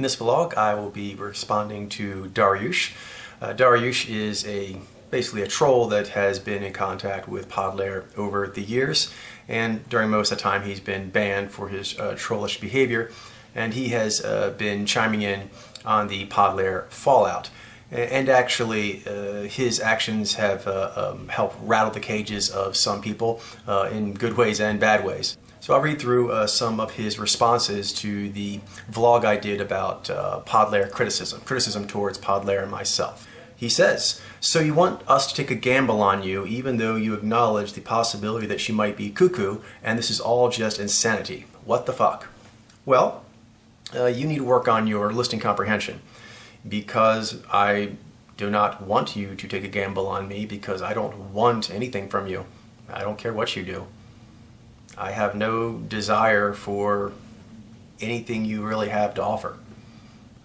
In this vlog, I will be responding to Darioush. Darioush is basically a troll that has been in contact with Podlair over the years, and during most of the time he's been banned for his trollish behavior, and he has been chiming in on the Podlair fallout. And actually, his actions have helped rattle the cages of some people in good ways and bad ways. So I'll read through some of his responses to the vlog I did about Podlair criticism towards Podlair and myself. He says, "So you want us to take a gamble on you even though you acknowledge the possibility that she might be cuckoo and this is all just insanity. What the fuck?" Well, you need to work on your listening comprehension, because I do not want you to take a gamble on me, because I don't want anything from you. I don't care what you do. I have no desire for anything you really have to offer.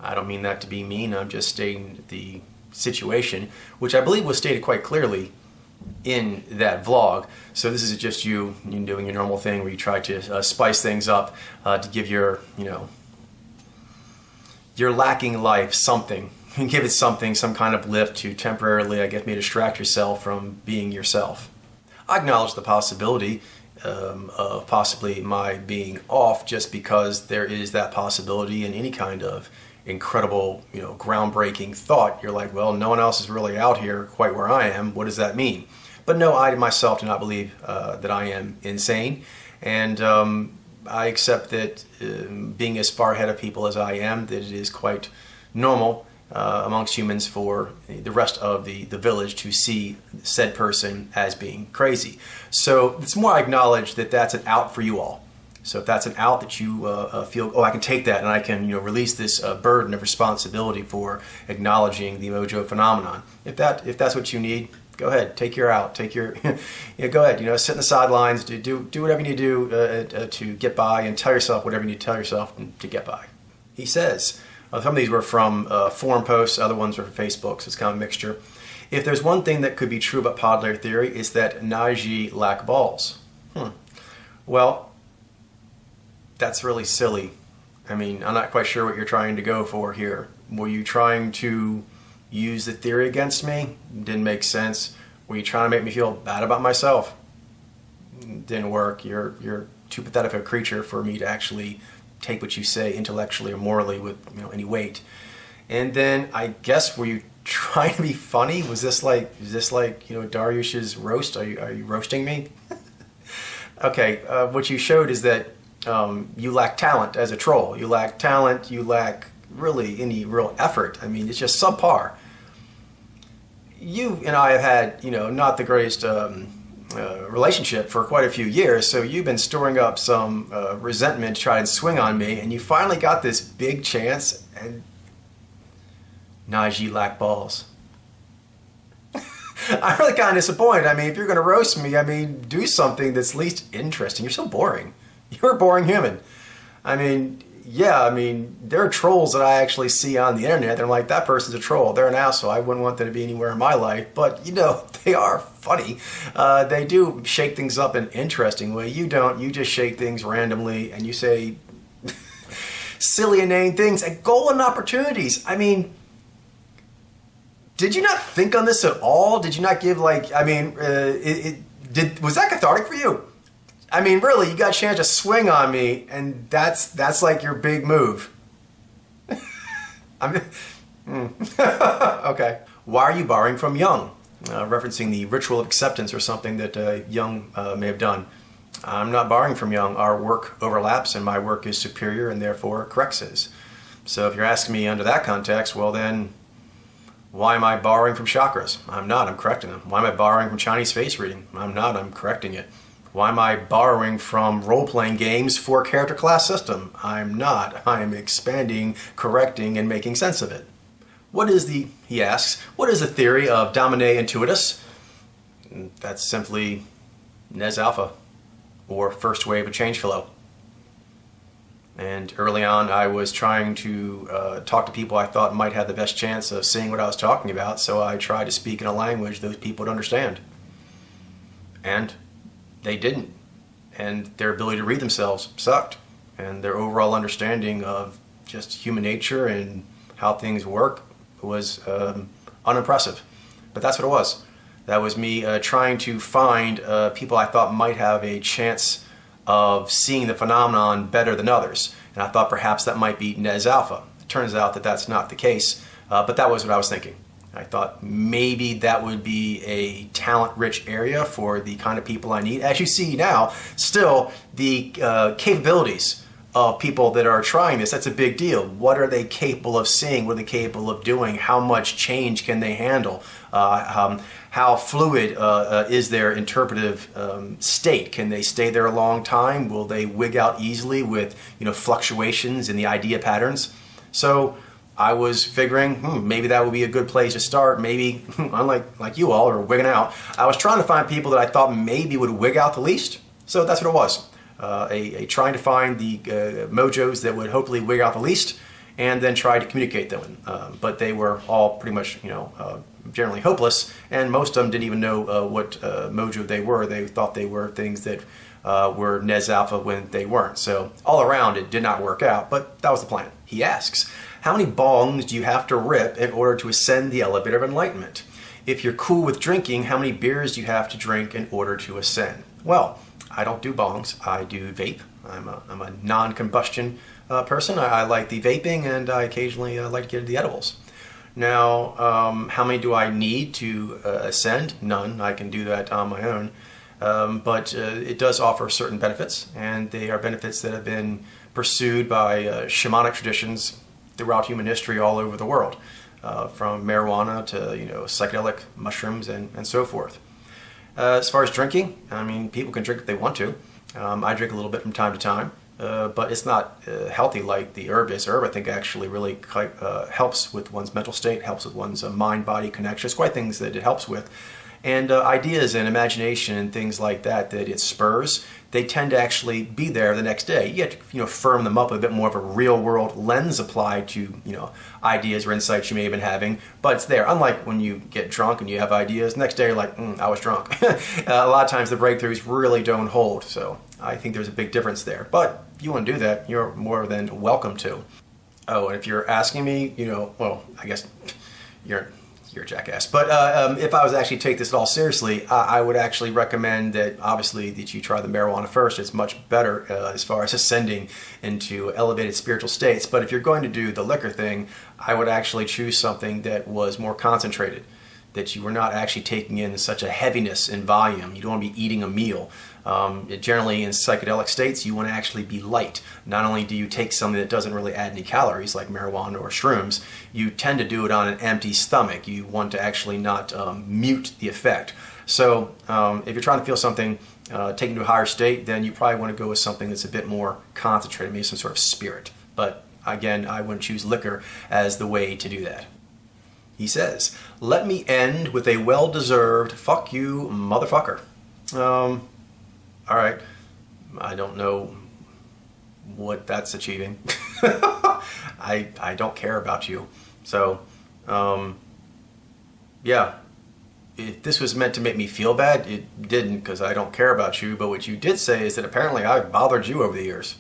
I don't mean that to be mean, I'm just stating the situation, which I believe was stated quite clearly in that vlog. So this is just you doing your normal thing where you try to spice things up to give your lacking life something. And give it something, some kind of lift to temporarily, I guess, maybe distract yourself from being yourself. I acknowledge the possibility of possibly my being off, just because there is that possibility in any kind of incredible, groundbreaking thought. You're like, well, no one else is really out here quite where I am. What does that mean? But no, I myself do not believe that I am insane. And I accept that being as far ahead of people as I am, that it is quite normal amongst humans for the rest of the village to see said person as being crazy. So it's more I acknowledge that that's an out for you all. So if that's an out that you feel, oh, I can take that and I can release this burden of responsibility for acknowledging the mojo phenomenon. If that's what you need, go ahead, take your out, take your, go ahead, sit in the sidelines, do whatever you need to do to get by, and tell yourself whatever you need to tell yourself to get by. He says, some of these were from forum posts, other ones were from Facebook, so it's kind of a mixture. "If there's one thing that could be true about Podlair theory, it's that Naji lack balls." Well, that's really silly. I mean, I'm not quite sure what you're trying to go for here. Were you trying to use the theory against me? Didn't make sense. Were you trying to make me feel bad about myself? Didn't work. You're too pathetic of a creature for me to actually take what you say intellectually or morally with any weight. And then I guess, were you trying to be funny? Is this like Dariush's roast? Are you roasting me? Okay, what you showed is that you lack talent as a troll. You lack talent. You lack really any real effort. I mean, it's just subpar. You and I have had not the greatest relationship for quite a few years, so you've been storing up some resentment to try and swing on me, and you finally got this big chance, and Naji lack balls. I'm really kind of disappointed. I mean, if you're going to roast me, do something that's at least interesting. You're so boring. You're a boring human. There are trolls that I actually see on the internet. They're like, that person's a troll. They're an asshole. I wouldn't want them to be anywhere in my life. But, they are funny. They do shake things up in an interesting way. You don't. You just shake things randomly and you say silly, inane things at golden opportunities. Did you not think on this at all? Did you not give, was that cathartic for you? Really, you got a chance to swing on me, and that's like your big move. Okay. "Why are you borrowing from Young?" Referencing the ritual of acceptance or something that Young may have done. I'm not borrowing from Young. Our work overlaps, and my work is superior, and therefore corrects his. So if you're asking me under that context, well then, why am I borrowing from chakras? I'm not. I'm correcting them. Why am I borrowing from Chinese face reading? I'm not. I'm correcting it. Why am I borrowing from role-playing games for character class system? I'm not. I'm expanding, correcting, and making sense of it. He asks, what is the theory of Domine Intuitus? That's simply Nez Alpha, or first wave of change flow. And early on, I was trying to talk to people I thought might have the best chance of seeing what I was talking about, so I tried to speak in a language those people would understand. And they didn't. And their ability to read themselves sucked. And their overall understanding of just human nature and how things work was unimpressive. But that's what it was. That was me trying to find people I thought might have a chance of seeing the phenomenon better than others. And I thought perhaps that might be Nez Alpha. It turns out that that's not the case, but that was what I was thinking. I thought maybe that would be a talent-rich area for the kind of people I need. As you see now, still, the capabilities of people that are trying this, that's a big deal. What are they capable of seeing? What are they capable of doing? How much change can they handle? How fluid is their interpretive state? Can they stay there a long time? Will they wig out easily with fluctuations in the idea patterns? So I was figuring maybe that would be a good place to start. Maybe, unlike you all are wigging out, I was trying to find people that I thought maybe would wig out the least. So that's what it was. Trying to find the mojos that would hopefully wig out the least, and then try to communicate them. But they were all pretty much, generally hopeless, and most of them didn't even know what mojo they were. They thought they were things that were Nez Alpha when they weren't. So all around, it did not work out, but that was the plan. He asks, how many bongs do you have to rip in order to ascend the elevator of enlightenment? If you're cool with drinking, how many beers do you have to drink in order to ascend? Well, I don't do bongs. I do vape. I'm a non-combustion person. I like the vaping, and I occasionally like to get into the edibles. Now, how many do I need to ascend? None. I can do that on my own. But it does offer certain benefits, and they are benefits that have been pursued by shamanic traditions throughout human history all over the world, from marijuana to psychedelic mushrooms and so forth. As far as drinking, I mean, people can drink if they want to. I drink a little bit from time to time, but it's not healthy like the herb is. Herb, I think, actually really helps with one's mental state, helps with one's mind-body connection. It's quite things that it helps with. And ideas and imagination and things like that it spurs, they tend to actually be there the next day. You have to firm them up with a bit more of a real-world lens applied to ideas or insights you may have been having, but it's there. Unlike when you get drunk and you have ideas, next day you're like, I was drunk. A lot of times the breakthroughs really don't hold, so I think there's a big difference there. But if you want to do that, you're more than welcome to. Oh, and if you're asking me, well, I guess you're a jackass. But if I was to actually take this at all seriously, I would actually recommend that obviously that you try the marijuana first. It's much better as far as ascending into elevated spiritual states. But if you're going to do the liquor thing, I would actually choose something that was more concentrated, that you were not actually taking in such a heaviness in volume. You don't want to be eating a meal. Generally in psychedelic states, you want to actually be light. Not only do you take something that doesn't really add any calories like marijuana or shrooms, you tend to do it on an empty stomach. You want to actually not mute the effect. So if you're trying to feel something taken to a higher state, then you probably want to go with something that's a bit more concentrated, maybe some sort of spirit. But again, I wouldn't choose liquor as the way to do that. He says, let me end with a well-deserved fuck you, motherfucker. All right, I don't know what that's achieving. I don't care about you. So, yeah, if this was meant to make me feel bad, it didn't, because I don't care about you. But what you did say is that apparently I've bothered you over the years.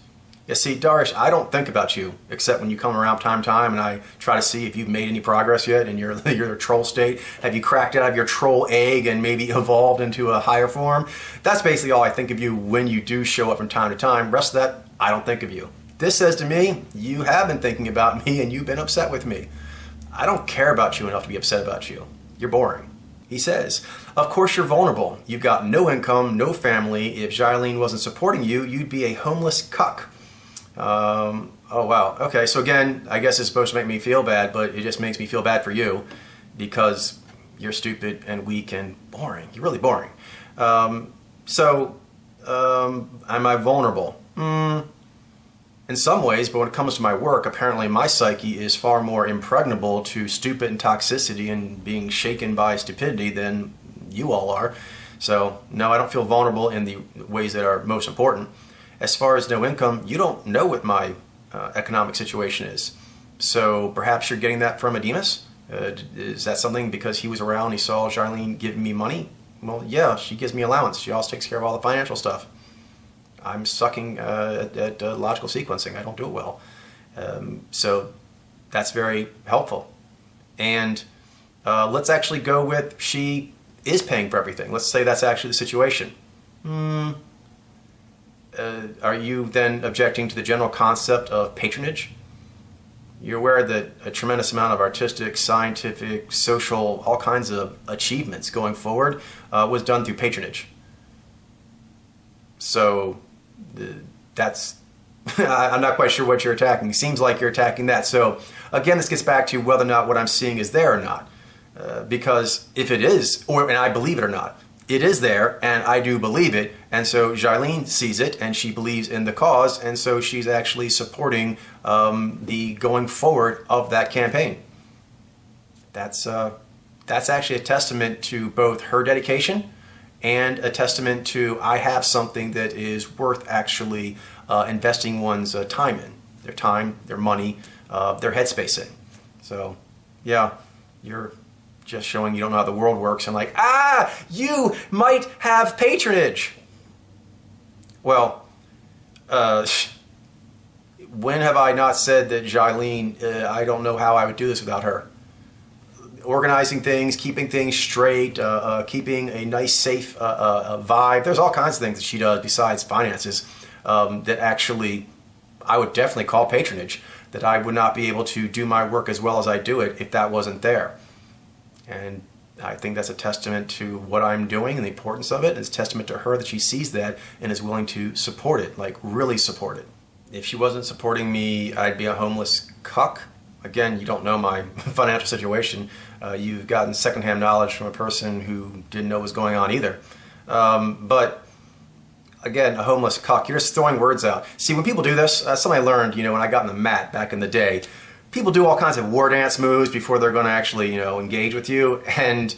You see, Darioush, I don't think about you, except when you come around time to time and I try to see if you've made any progress yet in your troll state. Have you cracked out of your troll egg and maybe evolved into a higher form? That's basically all I think of you when you do show up from time to time. Rest of that, I don't think of you. This says to me, you have been thinking about me and you've been upset with me. I don't care about you enough to be upset about you. You're boring. He says, of course you're vulnerable. You've got no income, no family. If Jailene wasn't supporting you, you'd be a homeless cuck. Oh wow. Okay, so again, I guess it's supposed to make me feel bad, but it just makes me feel bad for you because you're stupid and weak and boring. You're really boring. Am I vulnerable? In some ways, but when it comes to my work, apparently my psyche is far more impregnable to stupid and toxicity and being shaken by stupidity than you all are. So no, I don't feel vulnerable in the ways that are most important. As far as no income, you don't know what my economic situation is. So perhaps you're getting that from Ademus? Is that something because he was around, he saw Jailene giving me money? Well, yeah, she gives me allowance. She also takes care of all the financial stuff. I'm sucking at logical sequencing. I don't do it well. So that's very helpful. And let's actually go with she is paying for everything. Let's say that's actually the situation. Are you then objecting to the general concept of patronage? You're aware that a tremendous amount of artistic, scientific, social, all kinds of achievements going forward was done through patronage. So that's, I'm not quite sure what you're attacking. It seems like you're attacking that. So again, this gets back to whether or not what I'm seeing is there or not. Because if it is, and I believe it or not, it is there, and I do believe it, and so Jailene sees it, and she believes in the cause, and so she's actually supporting the going forward of that campaign. That's actually a testament to both her dedication and a testament to I have something that is worth actually investing one's time in, their money, their headspace in. So, yeah, you're just showing you don't know how the world works, and like, you might have patronage. Well, when have I not said that Jailene, I don't know how I would do this without her? Organizing things, keeping things straight, keeping a nice, safe vibe. There's all kinds of things that she does besides finances that actually I would definitely call patronage, that I would not be able to do my work as well as I do it if that wasn't there. And I think that's a testament to what I'm doing and the importance of it. It's a testament to her that she sees that and is willing to support it, like really support it. If she wasn't supporting me, I'd be a homeless cuck. Again, you don't know my financial situation. You've gotten secondhand knowledge from a person who didn't know what was going on either. But again, a homeless cuck, you're just throwing words out. See, when people do this, something I learned, when I got in the mat back in the day, people do all kinds of war dance moves before they're going to actually, engage with you. And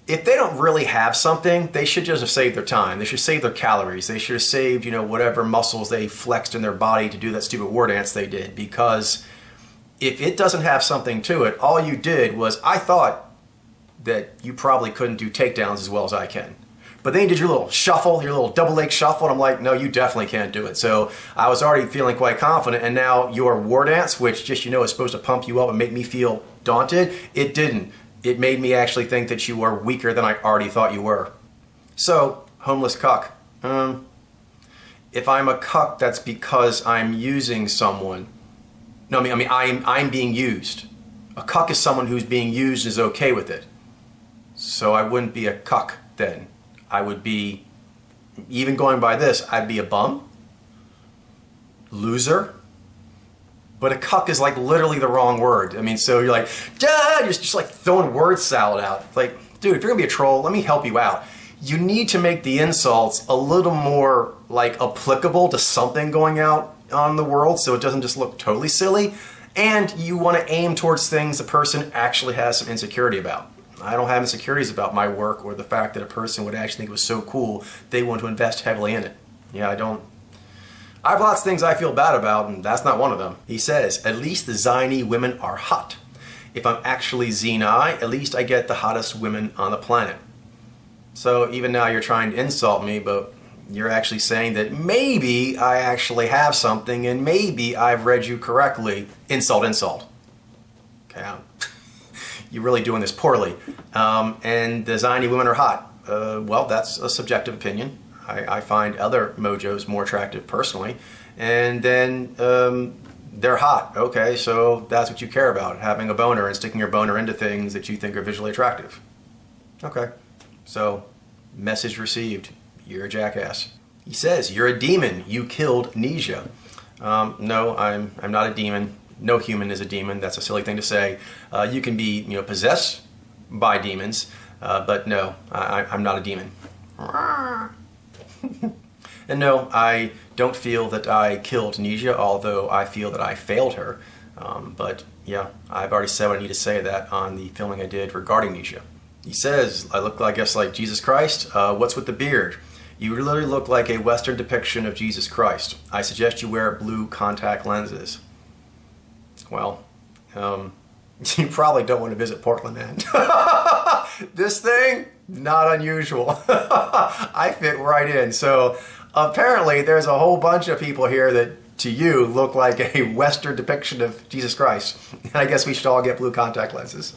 if they don't really have something, they should just have saved their time. They should save their calories. They should have saved, whatever muscles they flexed in their body to do that stupid war dance they did. Because if it doesn't have something to it, all you did was, I thought that you probably couldn't do takedowns as well as I can. But then you did your little shuffle, your little double leg shuffle, and I'm like, no, you definitely can't do it. So I was already feeling quite confident, and now your war dance, which just is supposed to pump you up and make me feel daunted, it didn't. It made me actually think that you were weaker than I already thought you were. So, homeless cuck. If I'm a cuck, that's because I'm using someone. No, I'm being used. A cuck is someone who's being used and is okay with it. So I wouldn't be a cuck then. I would be, even going by this, I'd be a bum, loser, but a cuck is like literally the wrong word. So you're like, Dad, you're just like throwing word salad out. Like, dude, if you're gonna be a troll, let me help you out. You need to make the insults a little more like applicable to something going out on the world so it doesn't just look totally silly. And you want to aim towards things the person actually has some insecurity about. I don't have insecurities about my work or the fact that a person would actually think it was so cool they want to invest heavily in it. Yeah, I don't. I have lots of things I feel bad about, and that's not one of them. He says, at least the Zini women are hot. If I'm actually Zini, at least I get the hottest women on the planet. So even now you're trying to insult me, but you're actually saying that maybe I actually have something and maybe I've read you correctly. Insult, insult. Okay, you're really doing this poorly. And the Zini women are hot. Well, that's a subjective opinion. I find other mojos more attractive personally. And then they're hot. Okay, so that's what you care about, having a boner and sticking your boner into things that you think are visually attractive. Okay, so message received. You're a jackass. He says, you're a demon. You killed Nisha. No, I'm not a demon. No human is a demon. That's a silly thing to say. You can be, possessed by demons, but no, I'm not a demon. And no, I don't feel that I killed Nisha, although I feel that I failed her. But yeah, I've already said what I need to say that on the filming I did regarding Nisha. He says, I look, I guess, like Jesus Christ. What's with the beard? You literally look like a Western depiction of Jesus Christ. I suggest you wear blue contact lenses. Well, you probably don't want to visit Portland, man. This thing, not unusual. I fit right in. So apparently there's a whole bunch of people here that to you look like a Western depiction of Jesus Christ. And I guess we should all get blue contact lenses.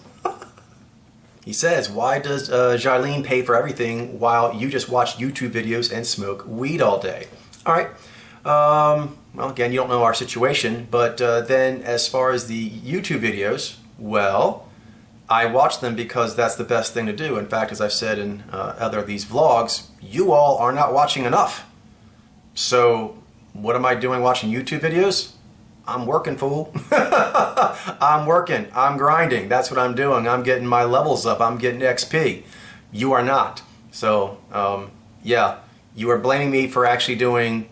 He says, why does Jarlene pay for everything while you just watch YouTube videos and smoke weed all day? All right. Well, again, you don't know our situation, but then as far as the YouTube videos, well, I watch them because that's the best thing to do. In fact, as I've said in other of these vlogs, you all are not watching enough. So what am I doing watching YouTube videos? I'm working, fool. I'm working. I'm grinding. That's what I'm doing. I'm getting my levels up. I'm getting XP. You are not. So, yeah, you are blaming me for actually doing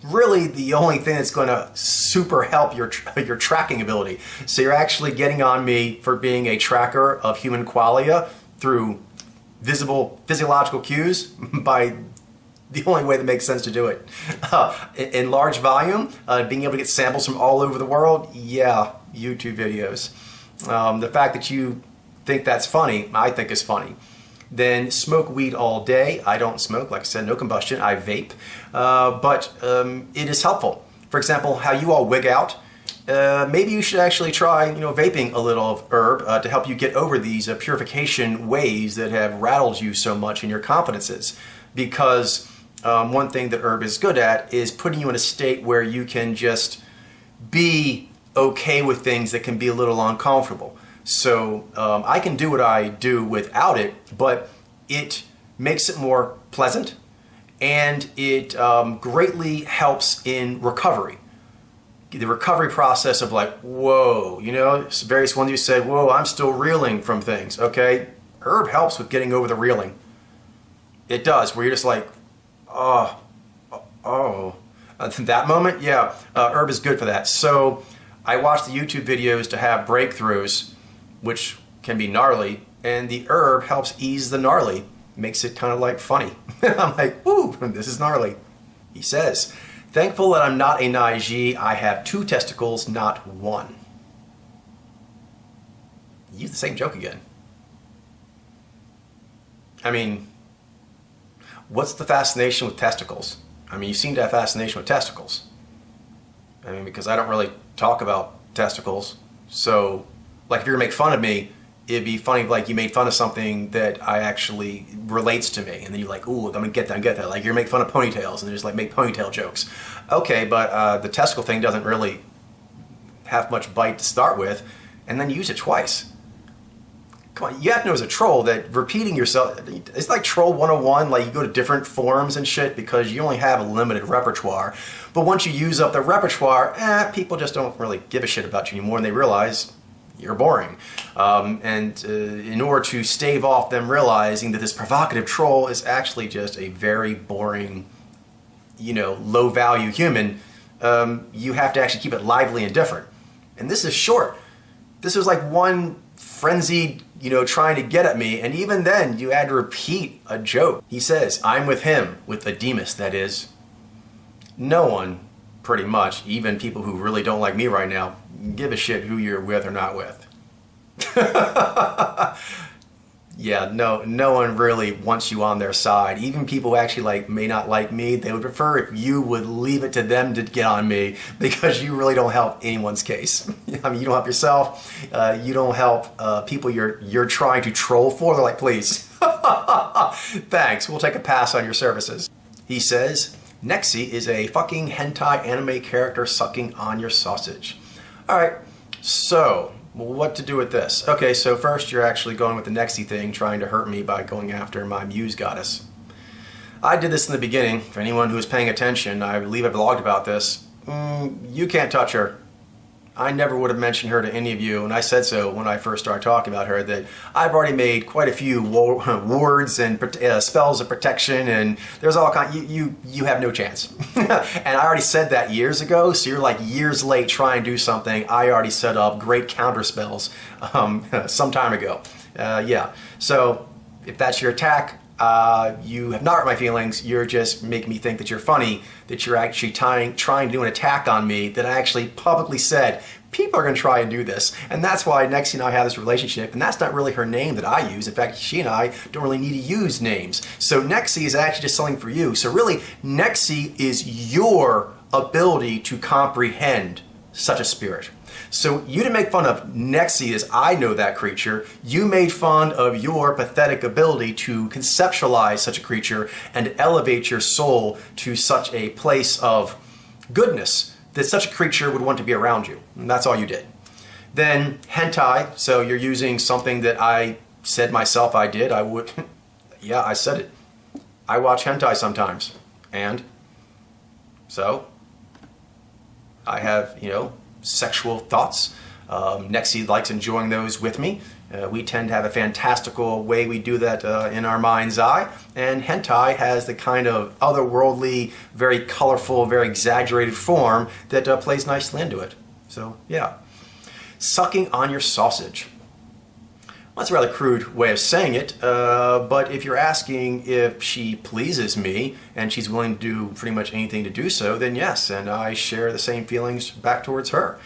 really the only thing that's going to super help your tracking ability. So you're actually getting on me for being a tracker of human qualia through visible physiological cues by the only way that makes sense to do it. In large volume, being able to get samples from all over the world, yeah, YouTube videos. The fact that you think that's funny, I think is funny. Then smoke weed all day. I don't smoke, like I said, no combustion, I vape. But it is helpful. For example, how you all wig out, maybe you should actually try, vaping a little of herb to help you get over these purification waves that have rattled you so much in your confidences. Because one thing that herb is good at is putting you in a state where you can just be okay with things that can be a little uncomfortable. So I can do what I do without it, but it makes it more pleasant, and it greatly helps in recovery. The recovery process of like, whoa, various ones you said, whoa, I'm still reeling from things, okay? Herb helps with getting over the reeling. It does, where you're just like, that moment, yeah, herb is good for that. So I watch the YouTube videos to have breakthroughs, which can be gnarly, and the herb helps ease the gnarly, makes it kind of like funny. I'm like, ooh, this is gnarly. He says, thankful that I'm not a Naiji, I have 2 testicles, not 1. Use the same joke again. I mean, what's the fascination with testicles? I mean, you seem to have fascination with testicles. I mean, because I don't really talk about testicles. So, like, if you're gonna make fun of me, it'd be funny if, like, you made fun of something that I actually relates to me, and then you're like, ooh, I'm gonna get that. Like, you're gonna make fun of ponytails, and just like make ponytail jokes. Okay, but the testicle thing doesn't really have much bite to start with, and then you use it twice. Come on, you have to know as a troll that repeating yourself, it's like Troll 101, like you go to different forums and shit because you only have a limited repertoire. But once you use up the repertoire, people just don't really give a shit about you anymore, and they realize you're boring. In order to stave off them realizing that this provocative troll is actually just a very boring, low-value human, you have to actually keep it lively and different. And this is short. This was like one frenzied, trying to get at me, and even then you had to repeat a joke. He says, I'm with him, with a Demas, that is. No one, pretty much, even people who really don't like me right now, give a shit who you're with or not with. Yeah, no one really wants you on their side. Even people who actually may not like me, they would prefer if you would leave it to them to get on me, because you really don't help anyone's case. I mean, you don't help yourself. You don't help people you're trying to troll for. They're like, please, thanks. We'll take a pass on your services. He says, Nexi is a fucking hentai anime character sucking on your sausage. All right, so what to do with this? Okay, so first you're actually going with the Nexi thing, trying to hurt me by going after my muse goddess. I did this in the beginning. For anyone who is paying attention, I believe I blogged about this. You can't touch her. I never would have mentioned her to any of you, and I said so when I first started talking about her, that I've already made quite a few wards and spells of protection, and there's all kinds. You have no chance. And I already said that years ago, so you're like years late trying to do something I already set up great counter spells some time ago. Yeah, so if that's your attack, you have not hurt my feelings. You're just making me think that you're funny, that you're actually trying to do an attack on me that I actually publicly said, people are going to try and do this. And that's why Nexi and I have this relationship, and that's not really her name that I use. In fact, she and I don't really need to use names. So Nexi is actually just something for you. So really, Nexi is your ability to comprehend such a spirit. So you didn't make fun of Nexi as I know that creature. You made fun of your pathetic ability to conceptualize such a creature and elevate your soul to such a place of goodness that such a creature would want to be around you. And that's all you did. Then hentai, so you're using something that I said myself I did. I would, yeah, I said it. I watch hentai sometimes. And so I have, sexual thoughts. Nexi likes enjoying those with me. We tend to have a fantastical way we do that in our mind's eye. And hentai has the kind of otherworldly, very colorful, very exaggerated form that plays nicely into it. So, yeah. Sucking on your sausage. Well, that's a rather crude way of saying it, but if you're asking if she pleases me and she's willing to do pretty much anything to do so, then yes, and I share the same feelings back towards her.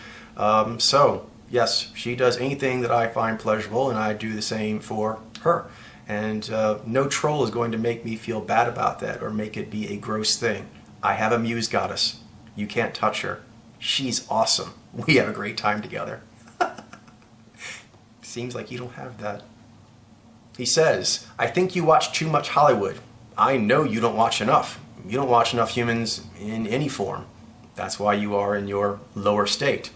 So, yes, she does anything that I find pleasurable, and I do the same for her. And no troll is going to make me feel bad about that or make it be a gross thing. I have a muse goddess. You can't touch her. She's awesome. We have a great time together. Seems like you don't have that. He says, I think you watch too much Hollywood. I know you don't watch enough. You don't watch enough humans in any form. That's why you are in your lower state.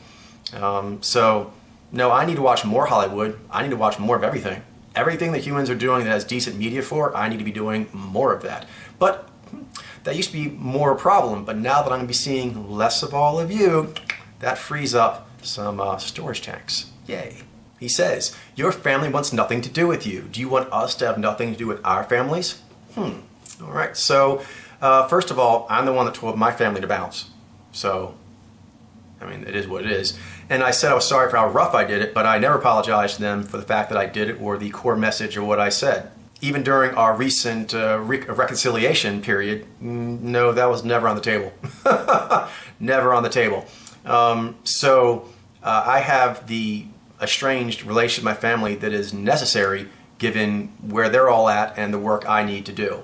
So, no, I need to watch more Hollywood. I need to watch more of everything. Everything that humans are doing that has decent media for, I need to be doing more of that. But that used to be more a problem. But now that I'm going to be seeing less of all of you, that frees up some storage tanks. Yay. He says, your family wants nothing to do with you. Do you want us to have nothing to do with our families? All right. So, first of all, I'm the one that told my family to bounce. So, I mean, it is what it is. And I said I was sorry for how rough I did it, but I never apologized to them for the fact that I did it or the core message of what I said. Even during our recent reconciliation period, no, that was never on the table. Never on the table. I have the estranged relation with my family that is necessary given where they're all at and the work I need to do.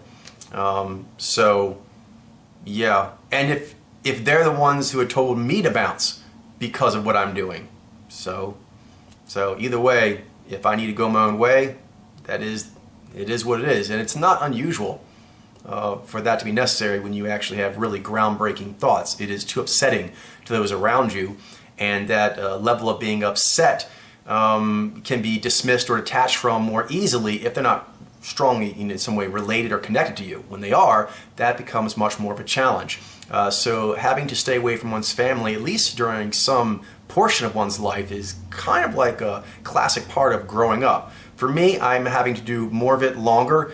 Yeah. And if they're the ones who had told me to bounce because of what I'm doing. So either way, if I need to go my own way, it is what it is. And it's not unusual for that to be necessary when you actually have really groundbreaking thoughts. It is too upsetting to those around you, and that level of being upset can be dismissed or detached from more easily if they're not strongly in some way related or connected to you. When they are, that becomes much more of a challenge. So having to stay away from one's family, at least during some portion of one's life, is kind of like a classic part of growing up. For me, I'm having to do more of it longer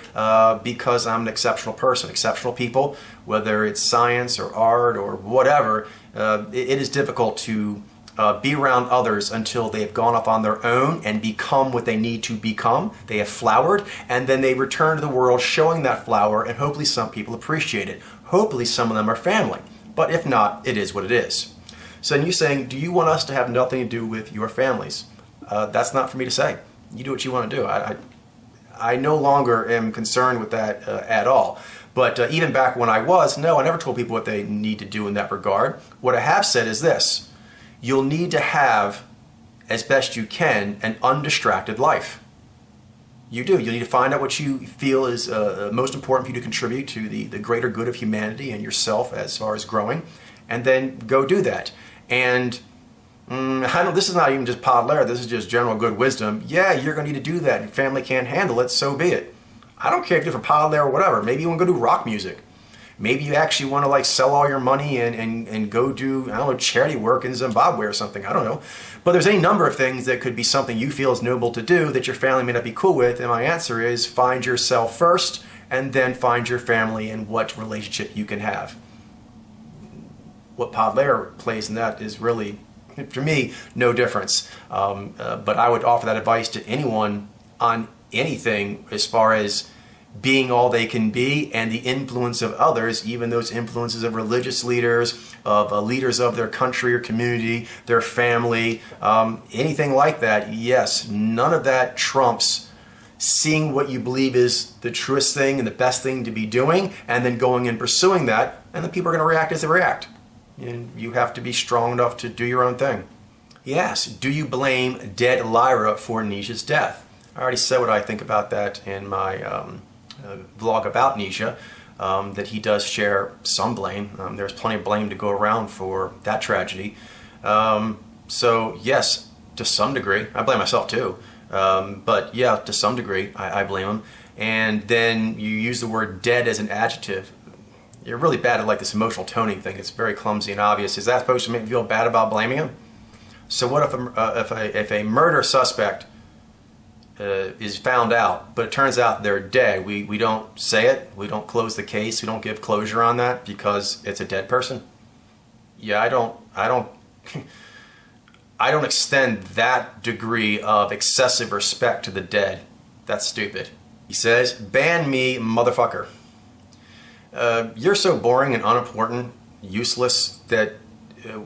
because I'm an exceptional person. Exceptional people, whether it's science or art or whatever, it is difficult to be around others until they have gone off on their own and become what they need to become. They have flowered, and then they return to the world showing that flower, and hopefully some people appreciate it. Hopefully some of them are family. But if not, it is what it is. So then you're saying, do you want us to have nothing to do with your families? That's not for me to say. You do what you want to do. I no longer am concerned with that at all. But even back when I was, no, I never told people what they need to do in that regard. What I have said is this: you'll need to have, as best you can, an undistracted life. You do. You need to find out what you feel is most important for you to contribute to the greater good of humanity and yourself as far as growing, and then go do that. And I know this is not even just podler, this is just general good wisdom. Yeah, you're going to need to do that. Your family can't handle it, so be it. I don't care if you do it for podler or whatever. Maybe you want to go do rock music. Maybe you actually want to sell all your money and go do, I don't know, charity work in Zimbabwe or something. I don't know. But there's any number of things that could be something you feel is noble to do that your family may not be cool with. And my answer is find yourself first and then find your family and what relationship you can have. What podler plays in that is really, for me, no difference. But I would offer that advice to anyone on anything as far as being all they can be and the influence of others, even those influences of religious leaders, of leaders of their country or community, their family, anything like that. Yes, none of that trumps seeing what you believe is the truest thing and the best thing to be doing, and then going and pursuing that, and then people are going to react as they react. and you have to be strong enough to do your own thing. He asks, do you blame dead Lyra for Nisha's death? I already said what I think about that in my vlog about Nisha, that he does share some blame. There's plenty of blame to go around for that tragedy. So yes, to some degree, I blame myself too. But yeah, to some degree, I blame him. And then you use the word dead as an adjective. You're really bad at like this emotional toning thing. It's very clumsy and obvious. Is that supposed to make me feel bad about blaming him? So what if a murder suspect is found out, but it turns out they're dead? We don't say it. We don't close the case. We don't give closure on that because it's a dead person. Yeah, I don't I don't extend that degree of excessive respect to the dead. That's stupid. He says, ban me, motherfucker. You're so boring and unimportant, useless, that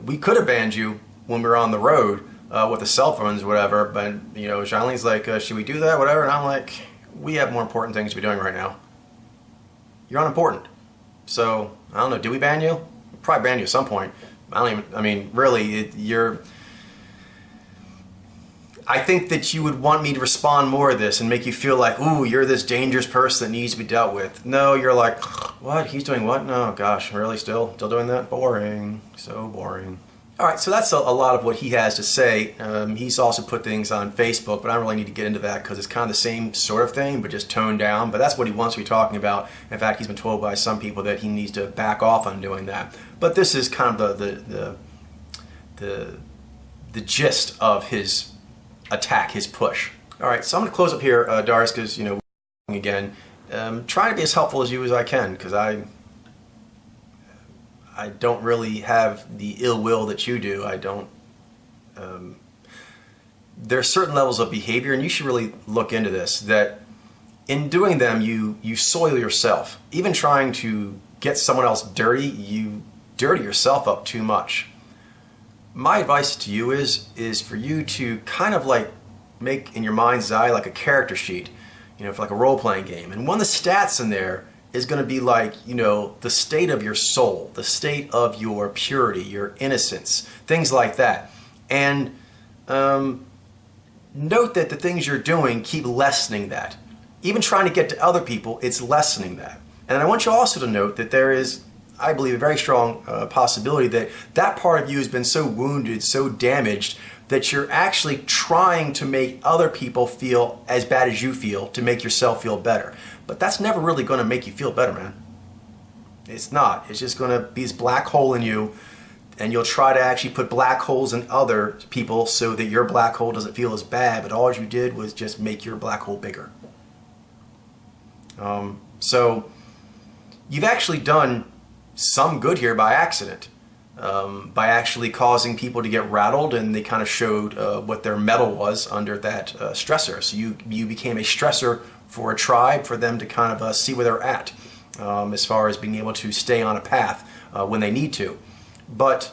we could have banned you when we were on the road with the cell phones or whatever, but, you know, Charlene's like, should we do that, whatever? And I'm like, we have more important things to be doing right now. You're unimportant. So, I don't know, did we ban you? We'll probably ban you at some point. Really, I think that you would want me to respond more to this and make you feel like, ooh, you're this dangerous person that needs to be dealt with. No, you're like, what? He's doing what? No, gosh, really? Still doing that? Boring. So boring. All right, so that's a lot of what he has to say. He's also put things on Facebook, but I don't really need to get into that because it's kind of the same sort of thing, but just toned down. But that's what he wants to be talking about. In fact, he's been told by some people that he needs to back off on doing that. But this is kind of the gist of his attack, his push. All right, so I'm going to close up here, Darioush, because, you know, again, trying to be as helpful as you as I can, because I don't really have the ill will that you do. I don't. There are certain levels of behavior, and you should really look into this, that in doing them, you soil yourself. Even trying to get someone else dirty, you dirty yourself up too much. My advice to you is for you to kind of like make in your mind's eye like a character sheet, you know, for like a role-playing game. And one of the stats in there is going to be like, you know, the state of your soul, the state of your purity, your innocence, things like that. And note that the things you're doing keep lessening that. Even trying to get to other people, it's lessening that. And I want you also to note that there is, I believe, a very strong possibility that that part of you has been so wounded, so damaged, that you're actually trying to make other people feel as bad as you feel to make yourself feel better. But that's never really going to make you feel better, man. It's not. It's just going to be this black hole in you, and you'll try to actually put black holes in other people so that your black hole doesn't feel as bad, but all you did was just make your black hole bigger. So you've actually done some good here by accident, by actually causing people to get rattled, and they kind of showed what their mettle was under that stressor. So you became a stressor for a tribe, for them to kind of see where they're at, as far as being able to stay on a path when they need to. But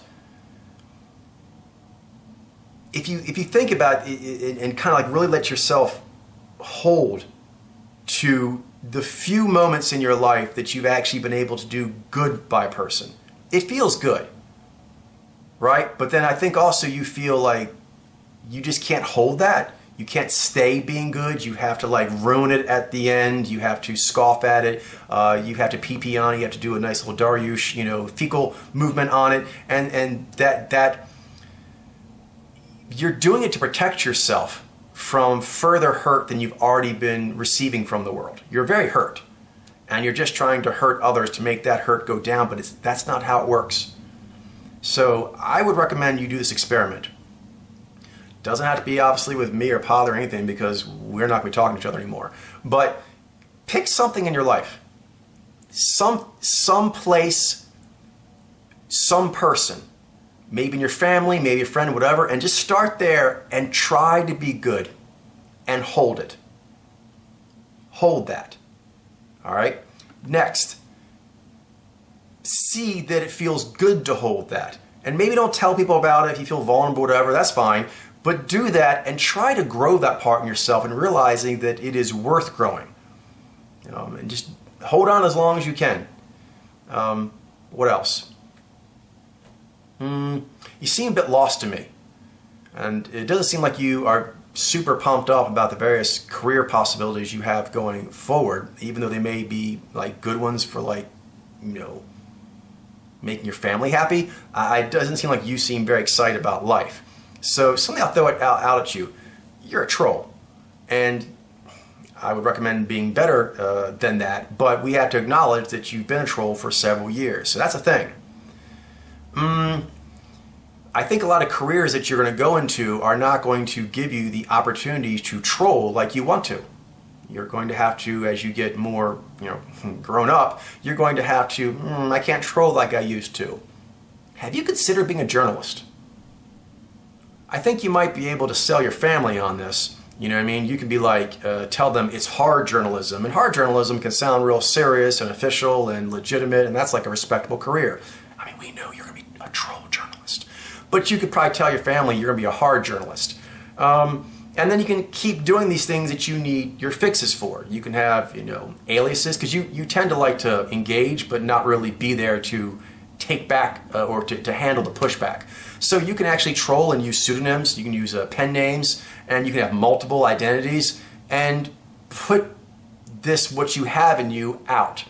if you think about it and kind of like really let yourself hold to the few moments in your life that you've actually been able to do good by a person, it feels good, right? But then I think also you feel like you just can't hold that. You can't stay being good. You have to like ruin it at the end. You have to scoff at it. You have to pee on it. You have to do a nice little Darioush, you know, fecal movement on it, and that you're doing it to protect yourself from further hurt than you've already been receiving from the world. You're very hurt, and you're just trying to hurt others to make that hurt go down, but that's not how it works. So I would recommend you do this experiment. Doesn't have to be obviously with me or Pod or anything, because we're not going to be talking to each other anymore. But pick something in your life, some place, some person, maybe in your family, maybe a friend, whatever, and just start there and try to be good and hold it. Hold that. All right? Next, see that it feels good to hold that. And maybe don't tell people about it if you feel vulnerable or whatever, that's fine. But do that and try to grow that part in yourself and realizing that it is worth growing. And just hold on as long as you can. What else? You seem a bit lost to me. And it doesn't seem like you are super pumped up about the various career possibilities you have going forward, even though they may be like good ones for like, making your family happy. It doesn't seem like you seem very excited about life. So something I'll throw it out at you. You're a troll. And I would recommend being better than that, but we have to acknowledge that you've been a troll for several years. So that's a thing. I think a lot of careers that you're going to go into are not going to give you the opportunities to troll like you want to. You're going to have to, as you get more, grown up, you're going to have to, I can't troll like I used to. Have you considered being a journalist? I think you might be able to sell your family on this. You know what I mean? You can be like, tell them it's hard journalism. And hard journalism can sound real serious and official and legitimate, and that's like a respectable career. I mean, we know you're going to be a troll journalist. But you could probably tell your family you're going to be a hard journalist. And then you can keep doing these things that you need your fixes for. You can have, aliases, because you tend to like to engage, but not really be there to take back or to handle the pushback. So you can actually troll and use pseudonyms. You can use pen names, and you can have multiple identities and put what you have in you out.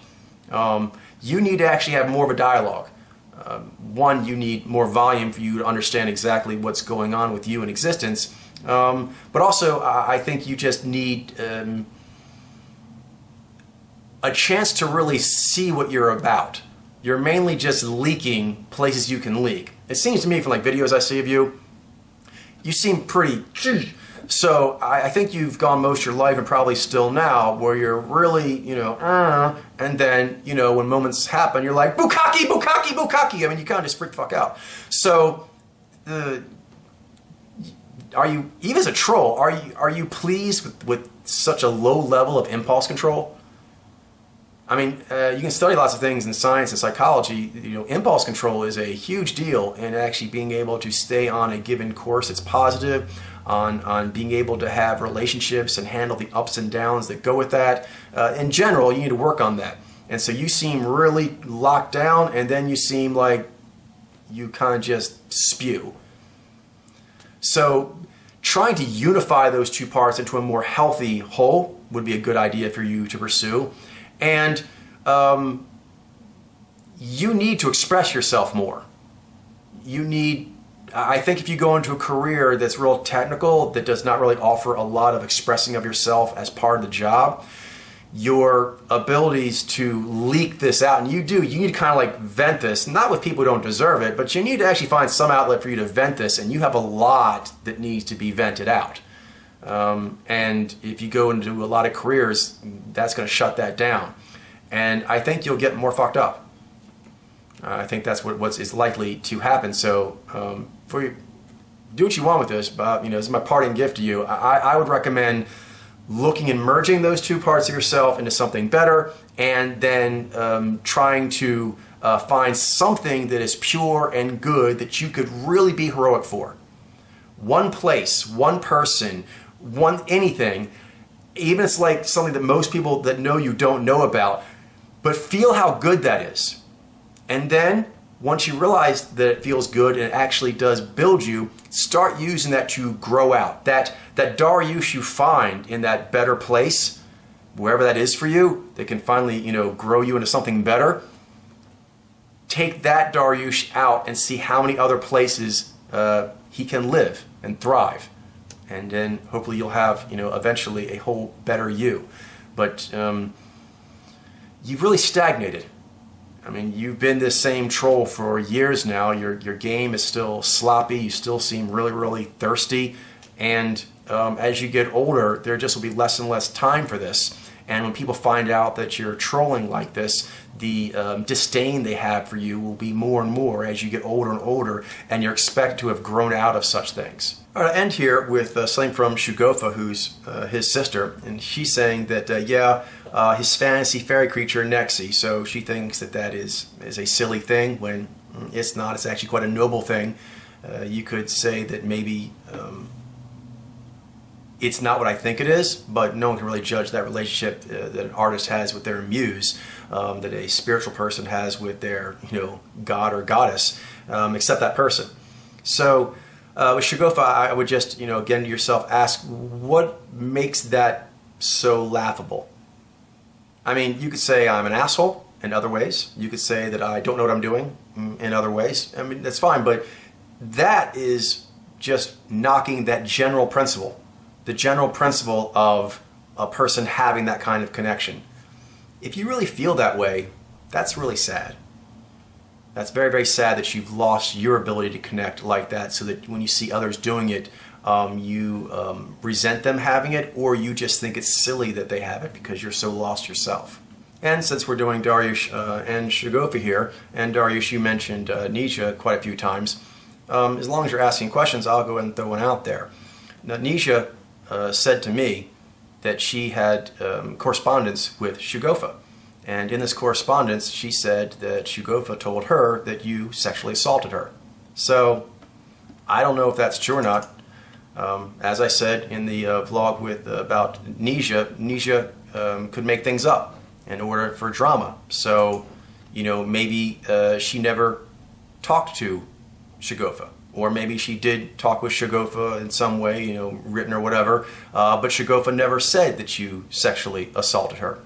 You need to actually have more of a dialogue. One, you need more volume for you to understand exactly what's going on with you in existence. But also, I think you just need a chance to really see what you're about. You're mainly just leaking places you can leak. It seems to me from like videos I see of you, you seem pretty... So I think you've gone most of your life, and probably still now, where you're really, and then, when moments happen, you're like, bukkake, bukkake, bukkake. I mean, you kind of just freak the fuck out. So, are you, even as a troll, are you pleased with such a low level of impulse control? I mean, you can study lots of things in science and psychology. Impulse control is a huge deal, and actually being able to stay on a given course that's positive, on being able to have relationships and handle the ups and downs that go with that. In general, you need to work on that. And so you seem really locked down, and then you seem like you kind of just spew. So trying to unify those two parts into a more healthy whole would be a good idea for you to pursue. And you need to express yourself more. I think if you go into a career that's real technical, that does not really offer a lot of expressing of yourself as part of the job, your abilities to leak this out, and you need to kind of like vent this, not with people who don't deserve it, but you need to actually find some outlet for you to vent this, and you have a lot that needs to be vented out. And if you go into a lot of careers, that's going to shut that down. And I think you'll get more fucked up. I think that's what is likely to happen. So for you, do what you want with this, but this is my parting gift to you. I would recommend looking and merging those two parts of yourself into something better, and then trying to find something that is pure and good that you could really be heroic for. One place, one person, anything, even if it's like something that most people that know you don't know about, but feel how good that is. And then once you realize that it feels good and it actually does build you, start using that to grow out. That Darioush you find in that better place, wherever that is for you, that can finally, grow you into something better. Take that Darioush out and see how many other places he can live and thrive. And then hopefully you'll have, eventually a whole better you. But you've really stagnated. I mean, you've been this same troll for years now. Your game is still sloppy. You still seem really, really thirsty. And as you get older, there just will be less and less time for this. And when people find out that you're trolling like this, the disdain they have for you will be more and more as you get older and older, and you're expected to have grown out of such things. All right, I'll end here with something from Shugofa, who's his sister, and she's saying that, his fantasy fairy creature, Nexi, so she thinks that is a silly thing when it's not. It's actually quite a noble thing. You could say that maybe it's not what I think it is, but no one can really judge that relationship that an artist has with their muse, that a spiritual person has with their, god or goddess, except that person. So with Shugofa, I would just, again to yourself, ask what makes that so laughable. I mean, you could say I'm an asshole in other ways. You could say that I don't know what I'm doing in other ways. I mean, that's fine, but that is just knocking that general principle, the general principle of a person having that kind of connection. If you really feel that way, that's really sad. That's very, very sad that you've lost your ability to connect like that, so that when you see others doing it, you resent them having it, or you just think it's silly that they have it because you're so lost yourself. And since we're doing Darioush and Shugofa here, and Darioush, you mentioned Nisha quite a few times, as long as you're asking questions, I'll go ahead and throw one out there. Now, Nisha said to me that she had correspondence with Shugofa. And in this correspondence, she said that Shugofa told her that you sexually assaulted her. So, I don't know if that's true or not. As I said in the vlog about Nisha could make things up in order for drama. So, maybe she never talked to Shugofa. Or maybe she did talk with Shugofa in some way, written or whatever, but Shugofa never said that you sexually assaulted her.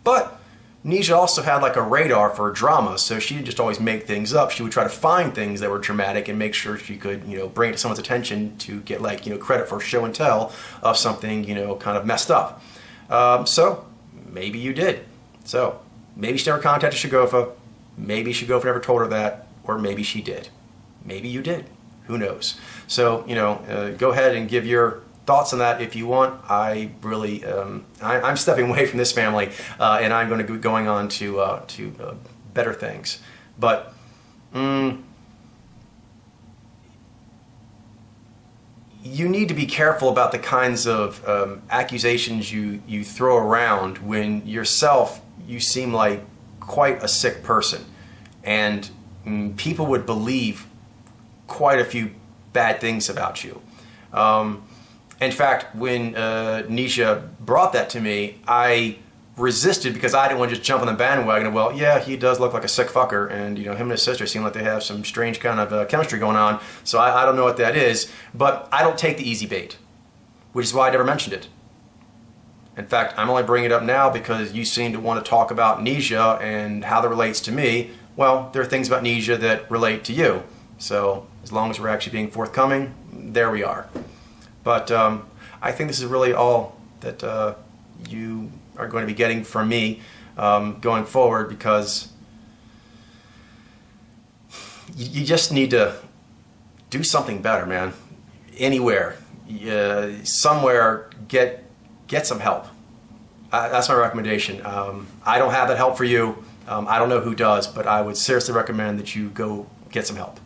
But Nisha also had like a radar for drama, so she didn't just always make things up. She would try to find things that were dramatic and make sure she could, bring it to someone's attention to get credit for show and tell of something, kind of messed up. So maybe you did. So maybe she never contacted Shugofa. Maybe Shugofa never told her that, or maybe she did. Maybe you did. Who knows? So, go ahead and give your thoughts on that if you want. I really, I'm stepping away from this family, and I'm going to be going on to better things. But you need to be careful about the kinds of accusations you throw around when yourself, you seem like quite a sick person. And people would believe quite a few bad things about you. In fact, when Nisha brought that to me, I resisted because I didn't want to just jump on the bandwagon of, well, yeah, he does look like a sick fucker, and him and his sister seem like they have some strange kind of chemistry going on, so I don't know what that is, but I don't take the easy bait, which is why I never mentioned it. In fact, I'm only bringing it up now because you seem to want to talk about Nisha and how that relates to me. Well, there are things about Nisha that relate to you. So as long as we're actually being forthcoming, there we are. But I think this is really all that you are going to be getting from me going forward, because you just need to do something better, man. Anywhere, somewhere, get some help. That's my recommendation. I don't have that help for you. I don't know who does, but I would seriously recommend that you go get some help.